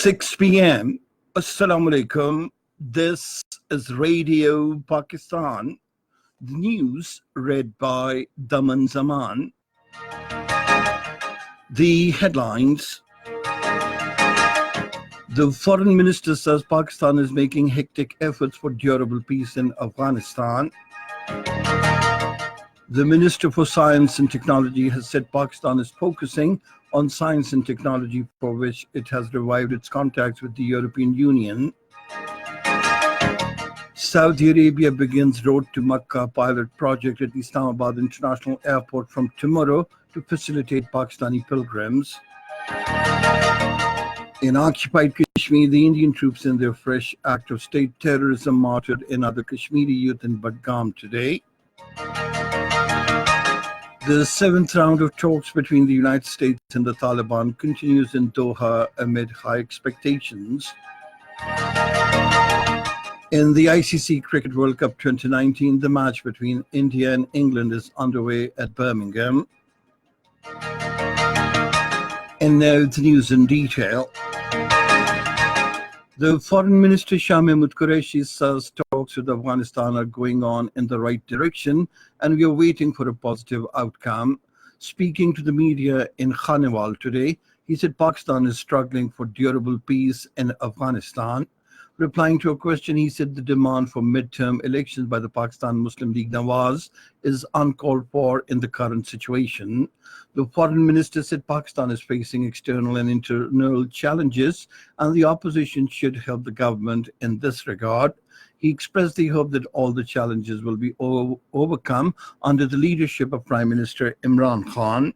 6 p.m. Assalamu alaikum. This is Radio Pakistan. The news read by Daman Zaman. The headlines. The foreign minister says Pakistan is making hectic efforts for durable peace in Afghanistan. The Minister for Science and Technology has said Pakistan is focusing on science and technology, for which it has revived its contacts with the European Union. Saudi Arabia begins Road to Makkah pilot project at Islamabad International Airport from tomorrow to facilitate Pakistani pilgrims. In occupied Kashmir, the Indian troops in their fresh act of state terrorism martyred another Kashmiri youth in Budgam today. The seventh round of talks between the United States and the Taliban continues in Doha amid high expectations. In the ICC Cricket World Cup 2019, the match between India and England is underway at Birmingham. And now the news in detail. The Foreign Minister Shah Mahmood Qureshi says talks with Afghanistan are going on in the right direction and we are waiting for a positive outcome. Speaking to the media in Khanewal today, he said Pakistan is struggling for durable peace in Afghanistan. Replying to a question, he said the demand for midterm elections by the Pakistan Muslim League Nawaz is uncalled for in the current situation. The foreign minister said Pakistan is facing external and internal challenges and the opposition should help the government in this regard. He expressed the hope that all the challenges will be overcome under the leadership of Prime Minister Imran Khan.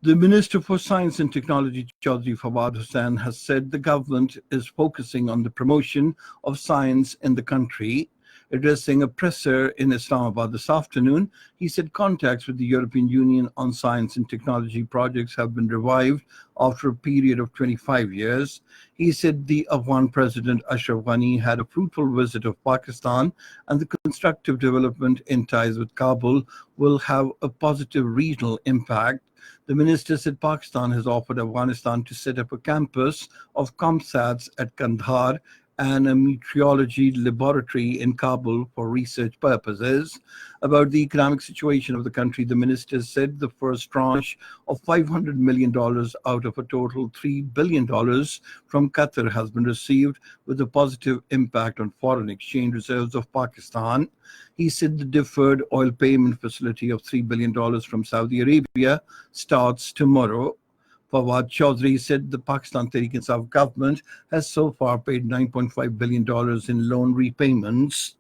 The Minister for Science and Technology, Chaudhry Fawad Hussain, has said the government is focusing on the promotion of science in the country. Addressing a presser in Islamabad this afternoon, he said contacts with the European Union on science and technology projects have been revived after a period of 25 years. He said the Afghan President Ashraf Ghani had a fruitful visit of Pakistan and the constructive development in ties with Kabul will have a positive regional impact. The minister said Pakistan has offered Afghanistan to set up a campus of ComSats at Kandahar and a meteorology laboratory in Kabul for research purposes. About the economic situation of the country, the minister said the first tranche of $500 million out of a total $3 billion from Qatar has been received with a positive impact on foreign exchange reserves of Pakistan. He said the deferred oil payment facility of $3 billion from Saudi Arabia starts tomorrow. Fawad Chaudhry said the Pakistan Tehreek-e-Insaf government has so far paid $9.5 billion in loan repayments.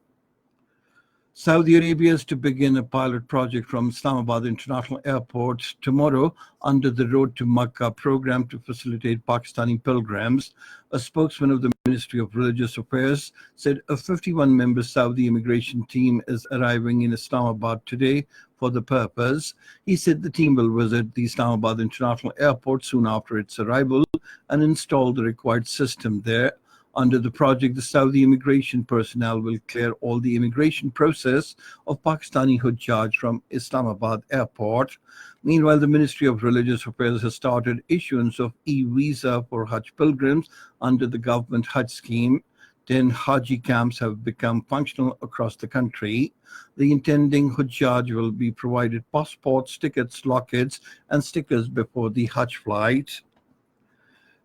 Saudi Arabia is to begin a pilot project from Islamabad International Airport tomorrow under the Road to Makkah program to facilitate Pakistani pilgrims. A spokesman of the Ministry of Religious Affairs said a 51-member Saudi immigration team is arriving in Islamabad today for the purpose. He said the team will visit the Islamabad International Airport soon after its arrival and install the required system there. Under the project, the Saudi immigration personnel will clear all the immigration process of Pakistani Hujjaj from Islamabad Airport. Meanwhile, the Ministry of Religious Affairs has started issuance of e-visa for Hajj pilgrims under the government Hajj scheme. 10 Haji camps have become functional across the country. The intending Hujjaj will be provided passports, tickets, lockets, and stickers before the Hajj flight.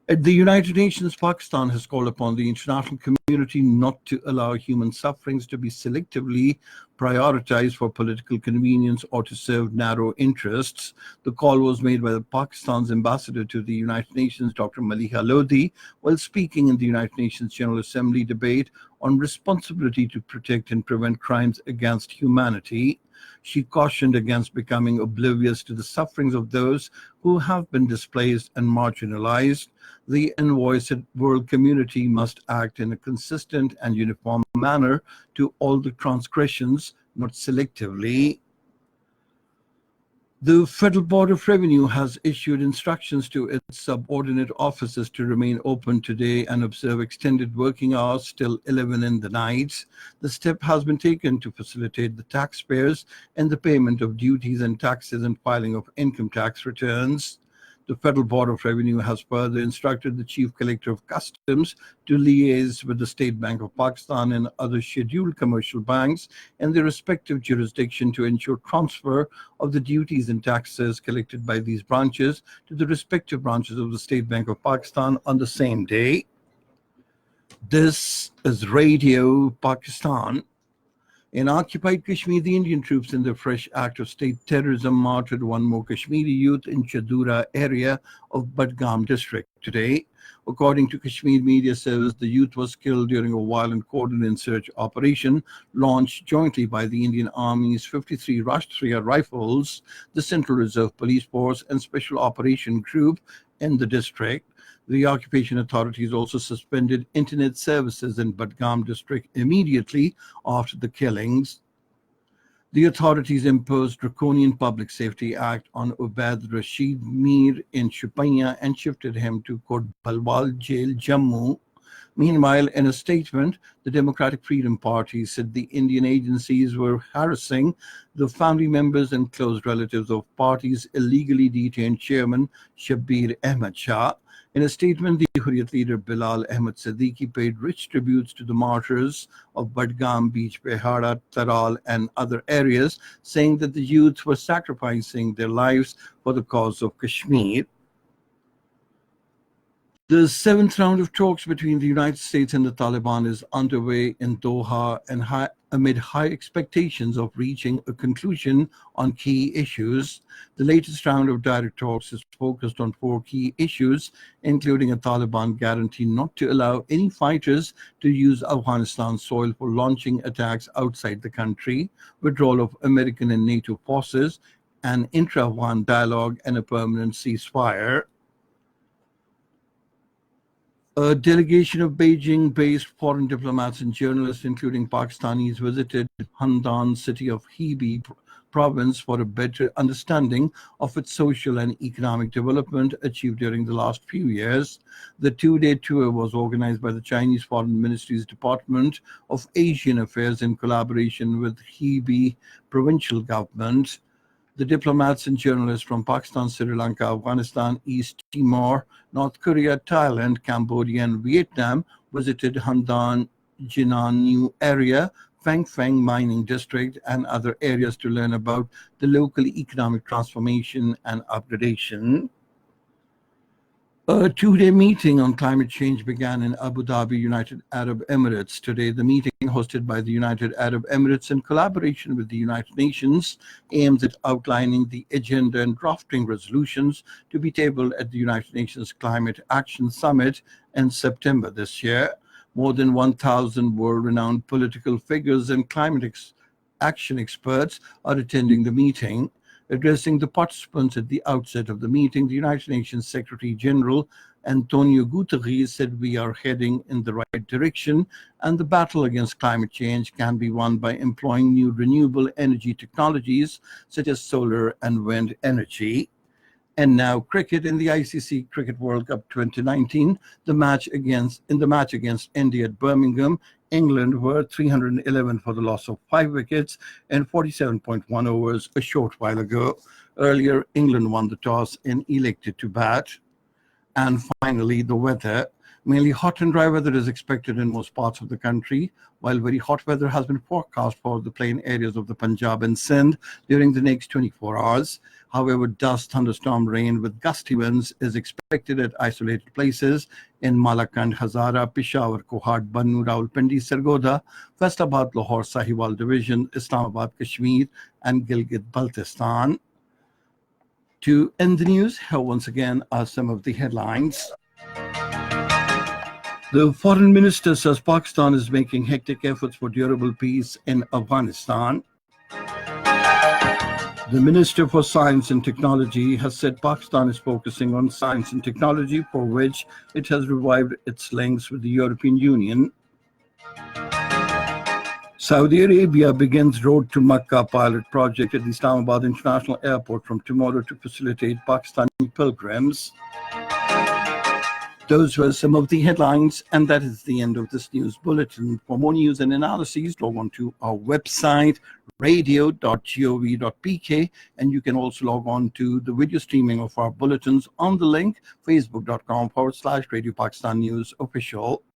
At the United Nations, Pakistan has called upon the international community not to allow human sufferings to be selectively prioritized for political convenience or to serve narrow interests. The call was made by Pakistan's ambassador to the United Nations, Dr. Maliha Lodhi, while speaking in the United Nations General Assembly debate on responsibility to protect and prevent crimes against humanity. She cautioned against becoming oblivious to the sufferings of those who have been displaced and marginalized. The envoy said world community must act in a consistent and uniform manner to all the transgressions, not selectively. The Federal Board of Revenue has issued instructions to its subordinate offices to remain open today and observe extended working hours till 11 in the night. The step has been taken to facilitate the taxpayers in the payment of duties and taxes and filing of income tax returns. The Federal Board of Revenue has further instructed the Chief Collector of Customs to liaise with the State Bank of Pakistan and other scheduled commercial banks in their respective jurisdiction to ensure transfer of the duties and taxes collected by these branches to the respective branches of the State Bank of Pakistan on the same day. This is Radio Pakistan. In occupied Kashmir, the Indian troops in their fresh act of state terrorism martyred one more Kashmiri youth in Chadura area of Budgam district today. According to Kashmir Media Service, the youth was killed during a violent coordinated search operation launched jointly by the Indian Army's 53 Rashtriya Rifles, the Central Reserve Police Force, and Special Operation Group in the district. The occupation authorities also suspended internet services in Budgam district immediately after the killings. The authorities imposed Draconian Public Safety Act on Ubaid Rashid Mir in Shupaiya and shifted him to Kot Balwal Jail, Jammu. Meanwhile, in a statement, the Democratic Freedom Party said the Indian agencies were harassing the family members and close relatives of party's illegally detained chairman, Shabbir Ahmad Shah. In a statement, the Hurriyat leader Bilal Ahmed Siddiqui paid rich tributes to the martyrs of Budgam, Beach, Behara, Taral, and other areas, saying that the youth were sacrificing their lives for the cause of Kashmir. The seventh round of talks between the United States and the Taliban is underway in Doha and amid high expectations of reaching a conclusion on key issues. The latest round of direct talks is focused on 4 key issues, including a Taliban guarantee not to allow any fighters to use Afghanistan soil for launching attacks outside the country, withdrawal of American and NATO forces, an intra-Afghan dialogue, and a permanent ceasefire. A delegation of Beijing-based foreign diplomats and journalists, including Pakistanis, visited Handan city of Hebei province for a better understanding of its social and economic development achieved during the last few years. The 2-day tour was organized by the Chinese Foreign Ministry's Department of Asian Affairs in collaboration with Hebei provincial government. The diplomats and journalists from Pakistan, Sri Lanka, Afghanistan, East Timor, North Korea, Thailand, Cambodia, and Vietnam visited Handan, Jinan New area, Phang Phang mining district, and other areas to learn about the local economic transformation and upgradation. A 2-day meeting on climate change began in Abu Dhabi, United Arab Emirates. Today, the meeting, hosted by the United Arab Emirates in collaboration with the United Nations, aims at outlining the agenda and drafting resolutions to be tabled at the United Nations Climate Action Summit in September this year. More than 1,000 world-renowned political figures and climate action experts are attending the meeting. Addressing the participants at the outset of the meeting, the United Nations Secretary General Antonio Guterres said we are heading in the right direction and the battle against climate change can be won by employing new renewable energy technologies such as solar and wind energy. And now cricket in the ICC Cricket World Cup 2019, in the match against India at Birmingham, England were 311 for the loss of 5 wickets in 47.1 overs a short while ago. Earlier, England won the toss and elected to bat. And finally, the weather. Mainly hot and dry weather is expected in most parts of the country, while very hot weather has been forecast for the plain areas of the Punjab and Sindh during the next 24 hours. However, dust, thunderstorm rain with gusty winds is expected at isolated places in Malakand, Hazara, Peshawar, Kohat, Bannu, Rawalpindi, Sargodha, Faisalabad, Lahore, Sahiwal Division, Islamabad, Kashmir, and Gilgit-Baltistan. To end the news, here once again are some of the headlines. The foreign minister says Pakistan is making hectic efforts for durable peace in Afghanistan. The Minister for Science and Technology has said Pakistan is focusing on science and technology, for which it has revived its links with the European Union. Saudi Arabia begins Road to Makkah pilot project at the Islamabad International Airport from tomorrow to facilitate Pakistani pilgrims. Those were some of the headlines, and that is the end of this news bulletin. For more news and analyses, log on to our website, radio.gov.pk, and you can also log on to the video streaming of our bulletins on the link facebook.com/Radio Pakistan News Official.